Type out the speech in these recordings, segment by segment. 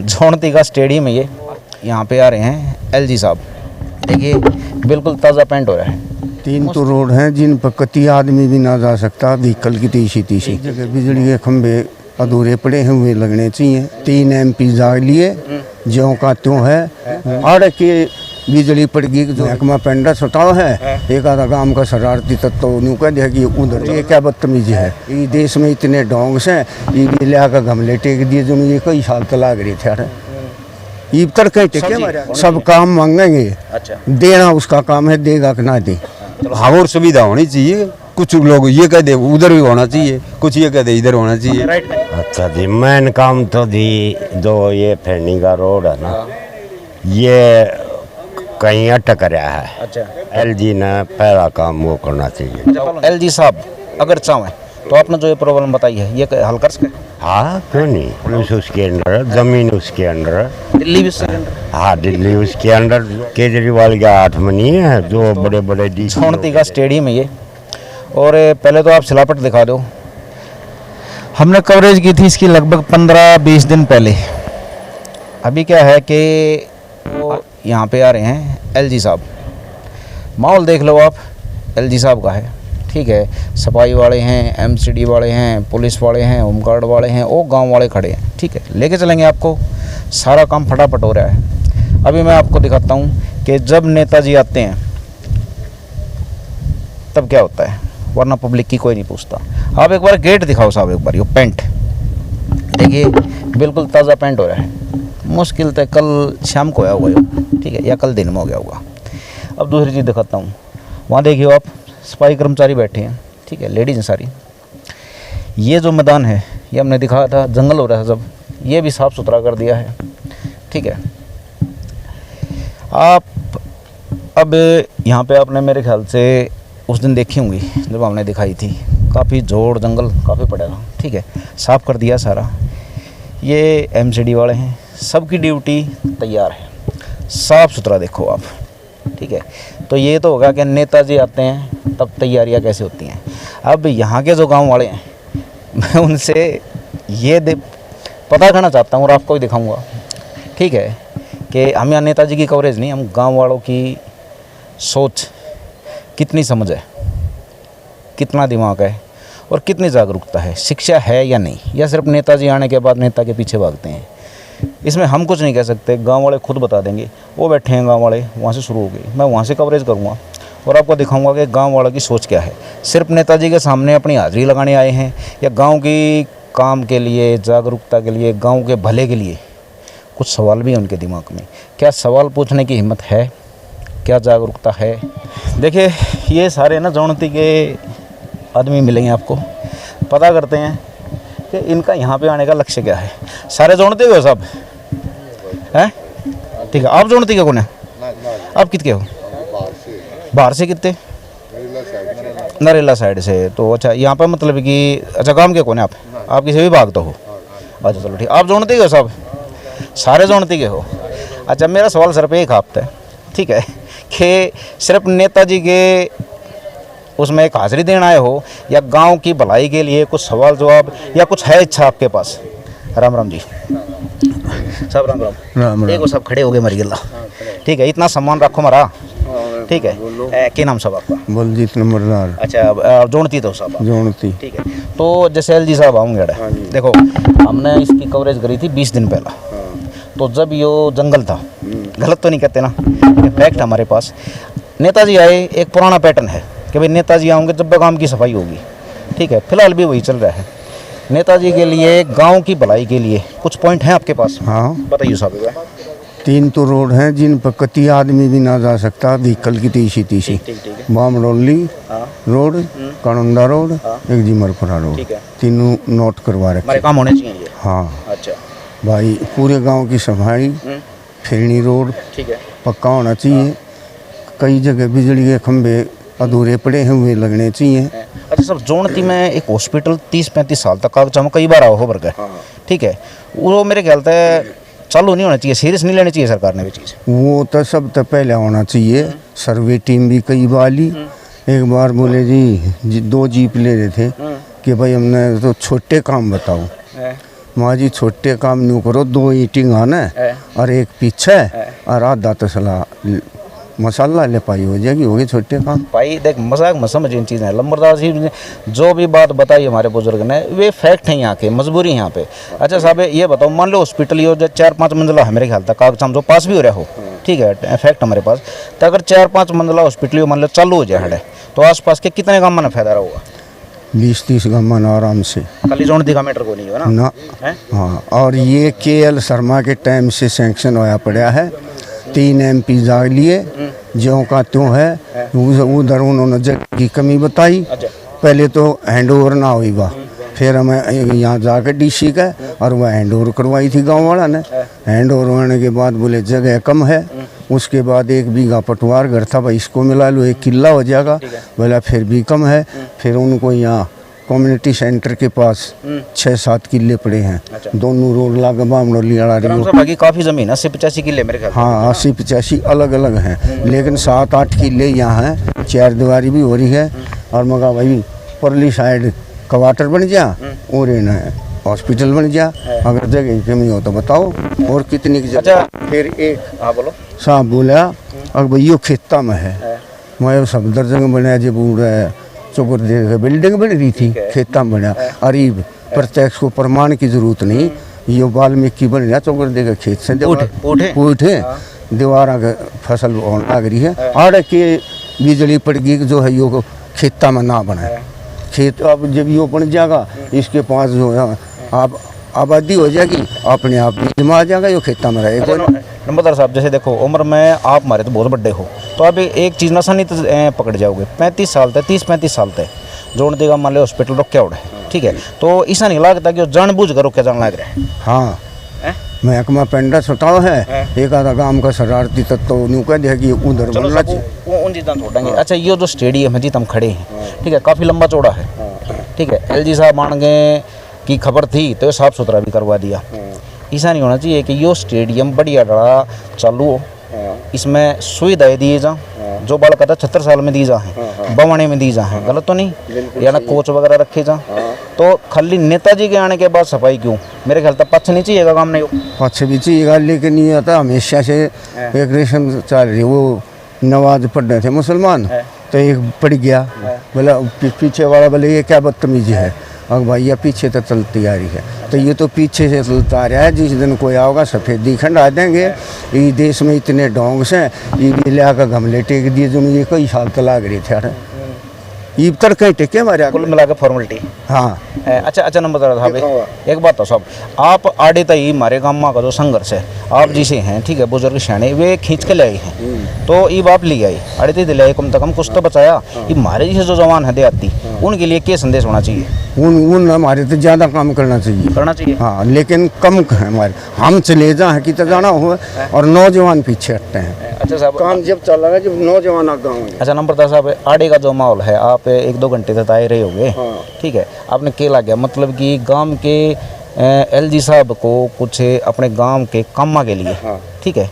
जोनती का स्टेडियम है ये। यहाँ पे आ रहे हैं एलजी साहब, देखिए बिल्कुल ताज़ा पेंट हो रहा है। 3 तो रोड हैं जिन पर कति आदमी भी ना जा सकता, व्हीकल की तीसी जगह बिजली के खंभे अधूरे पड़े हैं, हुए लगने चाहिए। 3 MP जाग लिए ज्यों का त्यों है। आड़ के बिजली पड़ गई जो महकमा पेंडा छुटाव है, एक आधा गांव का शरारती तत्व न्यू कह दिया कि उधर ये क्या बदतमीजी है। ये देश में इतने डोंग से ये भी लिया कर गमले टेक दिए जो ये कई साल तक लाग रही थे। ये तड़के टेके सब काम मांगेंगे, अच्छा देना उसका काम है, देगा कि ना दे। हाँ, और सुविधा होनी चाहिए। कुछ लोग ये कह दे उधर भी होना चाहिए, कुछ ये कह दे इधर होना चाहिए। अच्छा जी, मेन काम तो दी जो ये फैनी का रोड है ना, ये कहीं अटक रहा है। अच्छा, एलजी ने पहला काम वो करना चाहिए। एलजी साहब अगर चाहें तो आपने जो ये प्रॉब्लम बताई है ये हल कर सके। हाँ क्यों नहीं, पुलिस उसके अंडर है, जमीन उसके अंडर है, दिल्ली भी उसके अंडर। हाँ दिल्ली उसके अंडर। केजरीवाल के हाथ में नहीं है जो बड़े बड़े जोनती का स्टेडियम है ये। और पहले तो आप सिलापट दिखा दो। हमने कवरेज की थी इसकी लगभग 15-20 दिन पहले। अभी क्या है कि वो यहाँ पे आ रहे हैं एलजी साहब, माहौल देख लो आप, एलजी साहब का है, ठीक है। सफाई वाले हैं, एमसीडी वाले हैं, पुलिस वाले हैं, होमगार्ड वाले हैं, वो गांव वाले खड़े हैं, ठीक है। लेके चलेंगे आपको, सारा काम फटाफट हो रहा है। अभी मैं आपको दिखाता हूँ कि जब नेताजी आते हैं तब क्या होता है, वरना पब्लिक की कोई नहीं पूछता। आप एक बार गेट दिखाओ साहब, एक बार ये पेंट देखिए, बिल्कुल ताज़ा पेंट हो रहा है। मुश्किल तो कल शाम को आया होगा, ठीक है, या कल दिन में हो गया होगा। अब दूसरी चीज़ दिखाता हूँ, वहाँ देखिए आप, सफाई कर्मचारी बैठे हैं, ठीक है, लेडीज हैं सारी। ये जो मैदान है ये हमने दिखाया था, जंगल हो रहा है जब, ये भी साफ़ सुथरा कर दिया है, ठीक है। आप अब यहाँ पे आपने मेरे ख्याल से उस दिन देखी होंगी जब हमने दिखाई थी, काफ़ी जोड़ जंगल काफ़ी पड़ा था, ठीक है, साफ़ कर दिया सारा। ये एमसीडी वाले हैं, सबकी ड्यूटी तैयार है, साफ़ सुथरा देखो आप, ठीक है। तो ये तो होगा कि नेताजी आते हैं तब तैयारियां कैसे होती हैं। अब यहाँ के जो गांव वाले हैं मैं उनसे ये पता करना चाहता हूँ और आपको भी दिखाऊंगा, ठीक है, कि हम यहाँ नेताजी की कवरेज नहीं, हम गांव वालों की सोच, कितनी समझ है, कितना दिमाग है और कितनी जागरूकता है, शिक्षा है या नहीं, या सिर्फ नेताजी आने के बाद नेता के पीछे भागते हैं। इसमें हम कुछ नहीं कह सकते, गांव वाले खुद बता देंगे। वो बैठे हैं गांव वाले, वहाँ से शुरू हो गई, मैं वहाँ से कवरेज करूँगा और आपको दिखाऊंगा कि गांव वालों की सोच क्या है। सिर्फ नेताजी के सामने अपनी हाजिरी लगाने आए हैं या गांव की काम के लिए, जागरूकता के लिए, गांव के भले के लिए। कुछ सवाल भी हैं उनके दिमाग में, क्या सवाल पूछने की हिम्मत है, क्या जागरूकता है। देखिए ये सारे ना जोनती के आदमी मिलेंगे आपको, पता करते हैं कि इनका यहाँ पे आने का लक्ष्य क्या है। सारे जोनती हो सब हैं, ठीक है। आप जोनती के कौन है, आप कितने हो, बाहर से कितने, नरेला साइड से। तो अच्छा यहाँ पर मतलब कि अच्छा काम के कौन है आप किसी विभाग तो हो, अच्छा चलो ठीक। आप जोनती के हो सब, सारे जोनती के हो। अच्छा मेरा सवाल सिर्फ एक आपसे है, ठीक है, कि सिर्फ नेताजी के उसमें एक हाजिरी देना आए हो या गांव की भलाई के लिए कुछ सवाल जवाब या कुछ है इच्छा आपके पास। राम राम जी सब, राम राम राम। देखो सब खड़े हो गए मरी गला, ठीक है, इतना सम्मान रखो हमारा, ठीक है। क्या नाम सब आपका? बलजीत नंबरदार। अच्छा जोनती तो सब जोनती, ठीक है। तो जैसे एलजी साहब आऊँगे, देखो हमने इसकी कवरेज करी थी 20 दिन पहला, तो जब ये जंगल था, गलत तो नहीं कहते ना, फैक्ट हमारे पास। नेताजी आए, एक पुराना पैटर्न है कि भाई नेताजी आएंगे जब गांव की सफाई होगी, ठीक है, फिलहाल भी वही चल रहा है। नेताजी के लिए, गांव की भलाई के लिए कुछ पॉइंट हैं आपके पास? हाँ बताइए साहब। 3 तो रोड हैं जिन पर कति आदमी भी ना जा सकता, व्हीकल की तीसी बामडोली रोड, कानंदा रोड, एक जिमरपुरा रोड, तीनों नोट करवा रखे, काम होने चाहिए ये। हाँ अच्छा भाई, पूरे गांव की सफाई, फिरनी रोड, ठीक है, पक्का होना चाहिए। कई जगह बिजली के खंभे अधूरे पड़े हैं, हुए लगने चाहिए। अच्छा सर, जोनती में एक हॉस्पिटल 30-35 साल तक का जमा कई बार आओ हो वर्ग, ठीक है, वो मेरे ख्याल से चालू नहीं होना चाहिए, सीरियस नहीं लेनी चाहिए सरकार ने भी चीज़। वो तो सब तो पहले होना चाहिए। सर्वे टीम भी कई वाली, एक बार बोले जी 2 जीप ले रहे थे कि भाई हमने तो छोटे काम बताओ, माँ जी छोटे काम न्यू करो, 2 ईटिंग आना और एक पीछे और आधा तसला मसाला ले पाई हो जाएगी, होगी छोटे काम। भाई देख मजाक मत समझ इन चीज़ें, लंबरदार जी ने जो भी बात बताई हमारे बुजुर्ग ने वे फैक्ट हैं यहाँ के, मजबूरी है यहाँ पे। अच्छा साहब ये बताओ, मान लो हॉस्पिटल ये जो 4-5 मंजिला है मेरे ख्याल तक, कागज हम जो पास भी हो रहा हो, ठीक है फैक्ट हमारे पास, तो अगर 4-5 मंजिला हॉस्पिटल मान लो चालू हो जाए तो आसपास के कितने गाँव में फायदा होगा? 20-30 गमन आराम से। खाली जोन दिखा मीटर को नहीं हो ना है? हाँ, और ये KL शर्मा के टाइम से सैंक्शन होया पड़ा है। 3 MP जाग लिए, ज्यों का त्यों है। उधर उन्होंने जगह की कमी बताई, पहले तो हैंड ओवर ना हुई बा, फिर हमें यहाँ जाकर DC का और वह हैंड ओवर करवाई थी गांव वाला ने। हैंड ओवर होने के बाद बोले जगह कम है, उसके बाद 1 बीघा पटवार घर था भाई, इसको मिला लो 1 किला हो जाएगा, बोला फिर भी कम है। फिर उनको यहाँ कम्युनिटी सेंटर के पास 6-7 किले पड़े हैं। दोनों रोड लागे बाकी काफ़ी ज़मीन 80-85 किले मेरे ख्याल। हाँ 80-85 अलग अलग हैं, लेकिन 7-8 किले यहाँ हैं, 4 दीवारी भी हो रही है। और मगा भाई परली साइड क्वार्टर बन जा और हॉस्पिटल बन जा, अगर जगह की कमी हो तो बताओ और कितनी की जगह। फिर एक बोलो साहब बोला अगर भाई यो खेता में है, मैं सफदर जगह बनाया जब चौकर बिल्डिंग बन रही थी, खेता में बना। अरे प्रत्यक्ष को प्रमाण की जरूरत नहीं, यो वाल्मीकि बन रहा चौकर देगा खेत से उठे दीवार फसल लग रही है। आड़ के बिजली पड़ गई जो है यो खेता में ना बनाए खेत। अब जब यो बन जाएगा इसके पास जो है आप आबादी हो जाएगी, अपने आप जमा आ जाएगा, यो खेता में रहेगा। नंबरदार साहब जैसे देखो उम्र में आप हमारे तो बहुत बड़े हो, तो आप एक चीज़ नशा नहीं तो पकड़ जाओगे। 35 साल तक 30-35 साल तक जोड़ देगा मान लो हॉस्पिटल रोक क्या उड़े, ठीक है, तो ऐसा नहीं लगता कि जानबूझ कर रोक क्या जान लग रहा है। हाँ महकमा पेंडा छुटाओ है, एक आधा गांव का शरारती तत्व न्यू कह दिया कि उधर बनना चाहिए, उन चीज़ें छोड़ेंगे। अच्छा ये जो स्टेडियम है जित हम खड़े हैं, ठीक है, काफ़ी लंबा चौड़ा है, ठीक है, LG साहब मान गए की खबर थी तो साफ़ सुथरा भी करवा दिया। ऐसा नहीं होना चाहिए कि यो स्टेडियम बढ़िया डरा चालू हो, इसमें सुविधाएं दिए जा जो बाल कहता 76 साल में दी जा है, बवाने में दी जा है, गलत तो नहीं, या ना कोच वगैरह रखे जा। तो खाली नेताजी के आने के बाद सफाई क्यों? मेरे ख्याल तक पक्ष नहीं चाहिएगा, काम नहीं हो पक्ष भी चाहिएगा, लेकिन ये आता हमेशा से एक रेशम चल रही। वो नवाज पढ़ रहे थे मुसलमान, तो एक पड़ गया, बोला पीछे वाला बोले ये क्या बदतमीजी है, अब भाई ये पीछे तो चलती आ रही है, तो ये तो पीछे से चलता आ रहा है। जिस दिन कोई आओगा सफ़ेदी खंडा देंगे। ये देश में इतने डोंग से ये ले आकर गमले टेक दिए जो ये कई साल तो लाग रहे थे, ये तड़के टेके हमारे कुल मिला के फॉर्मेलिटी। हाँ अच्छा नंबर साहब एक बात तो साहब, आप आड़े तई हमारे गाँव का जो संघर्ष है आप जिसे हैं, ठीक है, बुजुर्ग सियाने वे खींच के ले आए हैं, तो ये बाप ले आई आड़े तई दिलाए कम से कम कुछ तो बचाया। ये हमारे जैसे जो जवान है देहाती उनके लिए क्या संदेश होना चाहिए? उन हमारे तो ज़्यादा काम करना चाहिए। हाँ लेकिन कम है हमारे, हम चले जाए कि तो जाना हो और नौजवान पीछे हटते हैं। अच्छा साहब काम जब चलेगा जब नौजवान आगे होंगे। अच्छा नंबरदार साहब आड़े का जो माहौल है आप 1-2 घंटे तक आए रहे होंगे, ठीक है, आपने क्या लगा मतलब कि गांव के LG साहब को कुछ अपने गांव के कामा के लिए, ठीक है,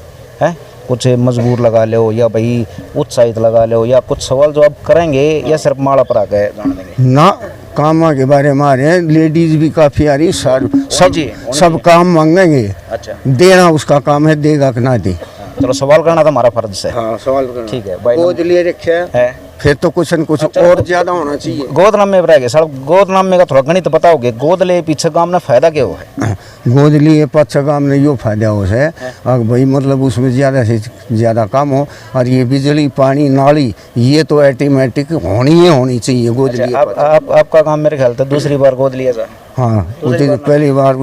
कुछ मजबूर लगा लो या भाई उत्साहित लगा लो या कुछ सवाल जवाब करेंगे या सिर्फ माड़ा पर आके जान देंगे ना? कामा के बारे में आ रहे हैं, लेडीज भी काफ़ी आ रही, सब काम मांगेंगे। अच्छा देना उसका काम है, देगा कि ना दे। चलो सवाल करना तो हमारा फर्ज है। हाँ सवाल करना, ठीक है भाई। गोद लिए रखे है फिर तो कुछ न कुछ और ज्यादा होना चाहिए। गोद नाम में रहेगा सर, गोद नाम में का थोड़ा गणित बताओगे, गोद ले पीछे गांव में फायदा क्या हो है? गोद लिए पीछे गांव में यो फायदा हो है अब भाई मतलब उसमें ज़्यादा से ज़्यादा काम हो। और ये बिजली पानी नाली ये तो ऑटोमेटिक होनी चाहिए गोद लिए। आपका काम मेरे ख्याल से दूसरी बार गोद लिया जा। हाँ पहली बार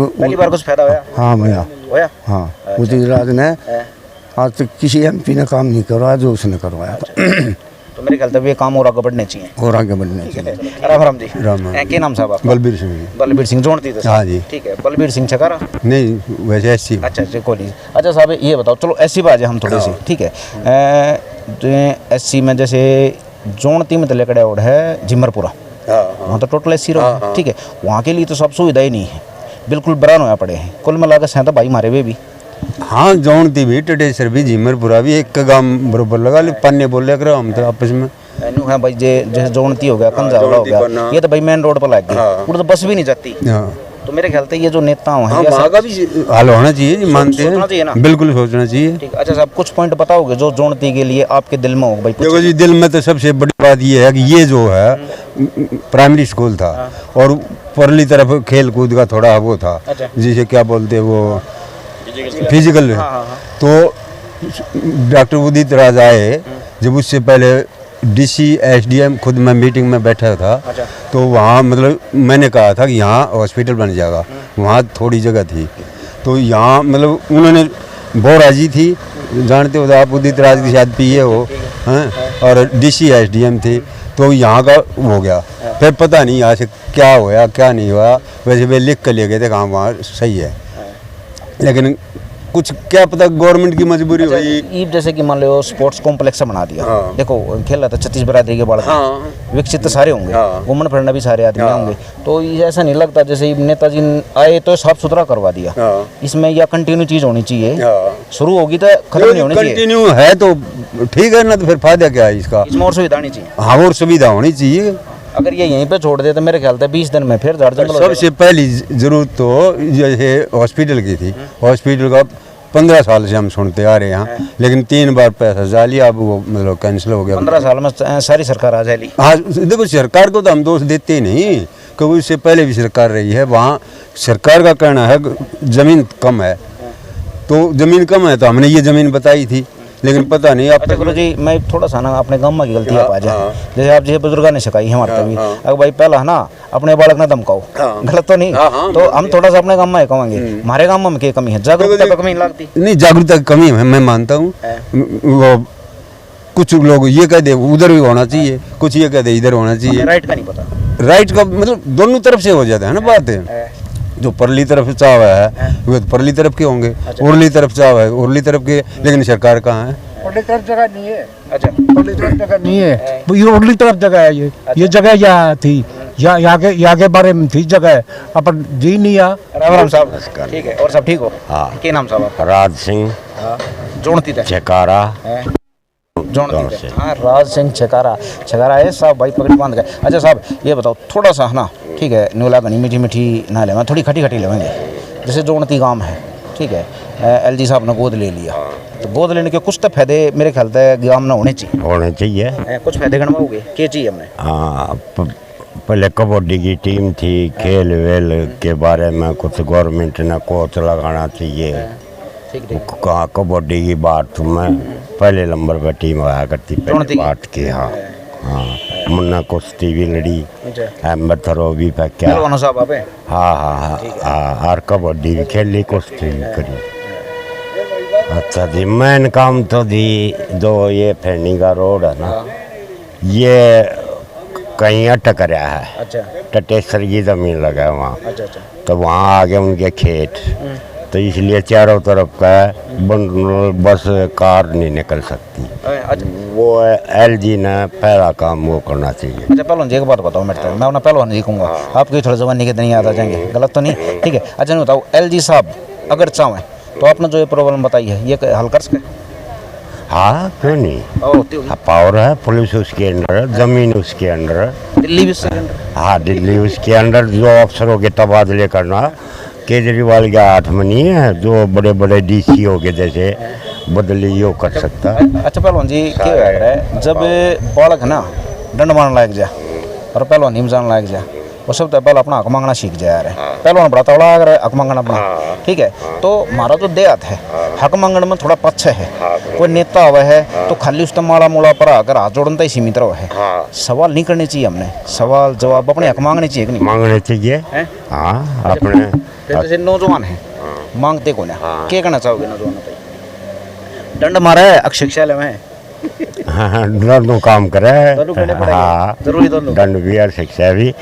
कुछ फायदा होया? हाँ भैया होया। हाँ गुजरात ने आज तक किसी MP ने काम नहीं करवाया जो उसने करवाया था। तो मेरे ख्याल से ये काम और आगे बढ़ने चाहिए, और आगे बढ़ने चाहिए। राम जी। राम क्या नाम साहब आपका? बलबीर सिंह। बलबीर सिंह जोड़ती थे? हाँ जी। ठीक है, बलबीर सिंह छकारा नहीं वैसे ऐसी। अच्छा कोई। अच्छा साहब ये बताओ, चलो ऐसी बात है हम थोड़ी सी, ठीक है, SC में जैसे जोड़ती में तो लेकर ओड है झिमरपुरा, वहाँ तो टोटल SC रहो, ठीक है, वहाँ के लिए तो सब सुविधा ही नहीं है, बिल्कुल बरान होया पड़े हैं। कुल मिलाकर सहता भाई मारे वे भी। हाँ जोड़ती भी टटेसर भी झिमरपुरा भी एक गांव बरोबर लगा ले, पन्ने बोले करो हम तो आपस में है भाई। जैसे जोड़ती हो गया, कंजावला हो गया, ये तो भाई मेन रोड पर लग गई, उधर तो बस भी नहीं जाती। तो मेरे ख्याल से ये जो नेता हैं हाँ ये वहाँ सब- का भी हल होना चाहिए जी, मानते सोचना चाहिए ना? हैं, बिल्कुल सोचना चाहिए। ठीक। अच्छा साहब, कुछ पॉइंट बताओगे जो जोड़ती के लिए आपके दिल में हो भाई? कुछ- देखो जी, दिल में तो सबसे बड़ी बात ये है कि ये जो है प्राइमरी स्कूल था और परली तरफ खेल कूद का थोड़ा वो था, अच्छा। जिसे क्या बोलते हैं वो फिजिकल। तो डॉक्टर उदित राज आए, जब उससे पहले डीसी एसडीएम खुद मैं मीटिंग में बैठा था, अच्छा। तो वहाँ मतलब मैंने कहा था कि यहाँ हॉस्पिटल बन जाएगा, वहाँ थोड़ी जगह थी, तो यहाँ मतलब उन्होंने बहुत राजी थी। जानते हो तो आप, उदित राज की शायद पीए हो हैं, और डीसी एसडीएम थे, तो यहाँ का हो गया। फिर पता नहीं यहाँ से क्या हुआ क्या नहीं हुआ, वैसे वे लिख कर ले गए थे, कहाँ वहाँ सही है, लेकिन कुछ क्या पता गवर्नमेंट की मजबूरी हुई। ईब जैसे कि मान लो स्पोर्ट्स कॉम्प्लेक्स बना दिया। हाँ। देखो खेल रहा था 36 बरादरी के बालक, हाँ। विकसित तो सारे होंगे, हाँ। घूमन फिरना भी सारे आदमी हाँ। होंगे, तो ये ऐसा नहीं लगता जैसे नेताजी आए तो साफ सुथरा करवा दिया। हाँ। इसमें या कंटिन्यू चीज होनी चाहिए, हाँ। शुरू होगी तो खत्म नहीं होनी चाहिए। कंटिन्यू है तो ठीक है ना, तो फिर फायदा क्या है इसका। इसमें और सुविधा नहीं चाहिए। हाँ, और सुविधा होनी चाहिए। अगर ये यहीं पे छोड़ दे तो मेरे ख्याल से 20 दिन में फिर झाड़ जंगल हो सबसे पहली जरूरत तो जैसे हॉस्पिटल की थी, हॉस्पिटल का 15 साल से हम सुनते आ रहे हैं, लेकिन 3 बार पैसा जा लिया, अब वो मतलब कैंसिल हो गया। 15 साल में सारी सरकार आ जाएगी। हाँ देखो, सरकार को तो हम दोष देते ही नहीं, क्योंकि उससे पहले भी सरकार रही है, वहाँ सरकार का कहना है ज़मीन कम है, तो ज़मीन कम है तो हमने ये ज़मीन बताई थी, लेकिन पता नहीं अब अच्छा गुरु जी, मैं थोड़ा सा ना अपने गाँव की गलती आप आ जाए, हाँ। जैसे आप जैसे बुजुर्गों ने सिखाई है हमारे हाँ, तभी, हाँ। अगर भाई पहला है ना अपने बालक ना धमकाओ, हाँ। गलत तो नहीं। हाँ, हाँ, तो हम थोड़ा सा अपने गाँव में कहेंगे, हमारे गाँव में क्या कमी है? जागरूकता की कमी नहीं लगती। नहीं, जागरूकता की कमी है, मैं मानता हूँ। वो कुछ लोग ये कह दे उधर भी होना चाहिए, कुछ ये कह दे इधर होना चाहिए। राइट का नहीं पता। राइट का मतलब दोनों तरफ से हो जाता है ना बात है। जो परली तरफ चाव है वो तो परली तरफ के होंगे, उरली तरफ चाव है उरली तरफ के, लेकिन सरकार कहाँ है? उरली तरफ जगह नहीं है, अच्छा, उरली तरफ जगह नहीं है, वो ये उरली तरफ जगह है, ये जगह यहाँ थी, यहाँ के बारे में थी जगह, अपन जी नहीं आ। राम राम साहब, ठीक है। और सब ठीक हो? हाँ। क्या नाम साहब आपका? राज सिंह जोड़ती थे चकारा। जोड़ती थे। हाँ, राज सिंह छकारा। छकारा है साहब, भाई पकड़ बांध गए। अच्छा साहब, ये बताओ थोड़ा सा है ना, ठीक है, न्यूला गनी मीठी मीठी ना लेवा, थोड़ी खटी खटी लेवेंगे। जैसे जोड़ती गांव है, ठीक है, एलजी साहब ने गोद ले लिया, तो गोद लेने के कुछ तो फायदे मेरे ख्याल से गांव में होने चाहिए। होने चाहिए। कुछ फायदे गणवाओगे? क्या चाहिए हमने? हाँ, पहले कबड्डी की टीम थी, खेल वेल के बारे में कुछ गवर्नमेंट ने कोच लगाना चाहिए। ठीक ठीक। कहाँ कबड्डी की बात में पहले नंबर पर टीम आया करती, जोड़ती पहले की? बात की। हाँ हाँ, मुन्ना कुश्ती भी लड़ी, अच्छा, अहमद थरो भी फेंका। पहलवान साहब आप हैं? हाँ हाँ हाँ हाँ, और कबड्डी भी खेली, कुश्ती भी करी। अच्छा जी, मेन काम तो जी जो ये फेनी का रोड है ना, ये कहीं अटक रहा है। अच्छा टटेसर की ज़मीन लगा है वहाँ, अच्छा अच्छा। तो वहाँ आगे उनके खेत, तो इसलिए चारों तरफ का बस कार नहीं निकल सकती। अच्छा वो एलजी ने पहला काम वो करना चाहिए। अच्छा, पहलवान जी एक बात बताओ मेरे को, मैं अपना पहलवान जी कहूँगा, आपकी थोड़ी जवानी के दिन याद आ जाएंगे, गलत तो नहीं? ठीक है। अच्छा नहीं बताओ, एलजी साहब अगर चाहें तो आपने जो ये प्रॉब्लम बताई है ये हल कर सके? हाँ क्यों नहीं, हाँ, पावर है, पुलिस उसके अंडर है, ज़मीन उसके अंडर है। दिल्ली भी उससे अंडर? हाँ, दिल्ली उसके अंडर, जो अफसरों के तबादले करना केजरीवाल के हाथ में नहीं है, जो बड़े बड़े डीसीओ के जैसे बदली यो कर सकता है। अच्छा पहलवान जी क्या हो रहा है, जब बालक है ना डंड मारने लायक जा और पहलवान हिम जाने लायक जा, वो सब तो पहले अपना हक मांगना सीख जाए रहे। पहलवान बड़ा तगड़ा अगर हक मांगना अपना, ठीक है, तो हमारा जो देहात है हक मांगने में थोड़ा पच्छे है। कोई नेता हुआ है तो खाली उसका माला मूला पर आकर हाथ जोड़ना ही सीमित रहा है। सवाल नहीं करने चाहिए हमने, सवाल जवाब अपने हक मांगने चाहिए कि नहीं? मांगने चाहिए। हैं? हाँ, अपने जैसे नौजवान है मांगते कौन है, क्या करना चाहोगे नौजवान पे? दंड मारा है अशिक्षा में? हाँ, दोनों काम करे। दोनों करने पड़ेंगे। हाँ, जरूरी दोनों। दंड भी और शिक्षा भी।